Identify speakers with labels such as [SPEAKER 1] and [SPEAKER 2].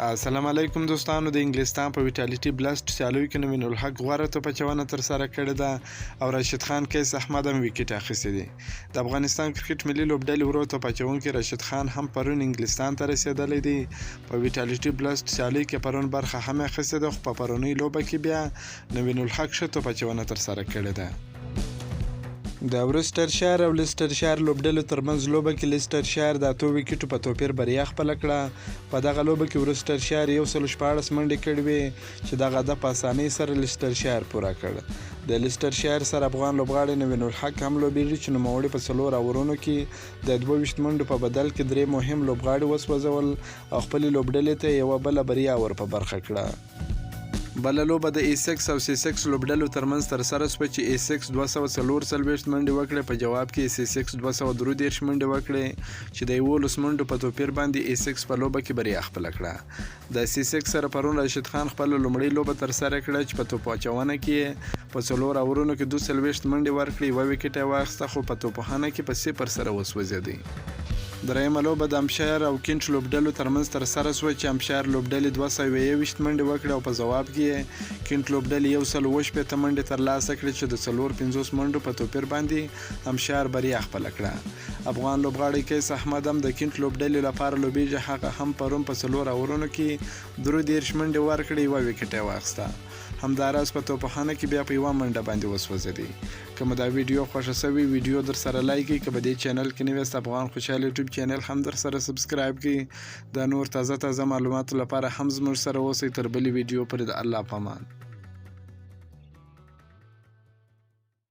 [SPEAKER 1] السلام علیکم دوستانو. د انګلستان په ویټالیټی بلاسټ سیالیو کې نوین الحق غوره توپچونه تر سره کړې ده او راشد خان کیس احمد هم وکټ اخیستی دی. د افغانستان کرکټ ملي لوبډلې ورو توپچونکي راشد خان هم پرون انګلستان ته رسیدلی دی. په ویټالیټی بلاسټ سیالیو کې پرون برخه هم اخیستې ده، خو په پرونی لوبه کې بیا نوین الحق ښه توپچونه تر سره کړې ده. د ورسټر شهر او لیسټر شهر لوبډلو ترمنځ لوبه کې لیسټر شهر د 8 وکټو په توپیر بریا خپله کړه. په دغه لوبه کې ورسټر شهر 114 منډې کړې وې چې دغه هدف په اسانۍ سره لیسټر شهر پوره کړ. د لیسټر شهر سره افغان لوبغاړی نوین الحق هم لوبیږي چې نوموړي په 4 اورونو کې د 22 منډو په بدل کې 3 مهم لوبغاړي وسوځول او خپلې لوبډلې ته یوه بله بریا ور په برخه کړه. بله لوبه د A6 او C6 لوبډلو ترمنځ ترسره شوه چې A6 244 منډې وکړې، په جواب کې C6 233 منډې وکړې چې د 11 منډو په توپیر باندې A6 په لوبه کې بریا خپله کړه. د C6 سره پرون راشد خان خپله لومړۍ لوبه ترسره کړه چې په توپ اچونه کې په 4 اورونو کې 42 منډې ورکړې، 1 وکټ یې واخیسته، خو په توپخانه کې په 0 سره وسوځېدی. درېیمه لوبه د امشایر او کینټ لوبډلو ترمنځ ترسره شوه چې امشایر لوبډلې 221 منډې وکړې او په ځواب کې کینټ لوبډلې 160 منډې ترلاسه کړې چې د 450 منډو په توپیر باندې امشایر بریا خپله کړه. افغان لوبغاړی کیس احمد هم د کینټ لوبډلې لپاره لوبیږي، هغه هم پرون په 4 اورونو کې 33 منډې ورکړې، 1 وکټ یې واخیسته. همداراز په توپخانه کې بیا په 1 منډه باندې وسوځېدی. که مو دا ویډیو خوښه شوې ویډیو در سره لایک کړئ، که په دې چینل کې نوی یاست افغان خوشحال یوټیوب چینل هم در سره سبسکرایب کړئ. د نور تازه معلوماتو لپاره هم زموږ سره اوسئ. تر بلې ویډیو پورې د الله په امان.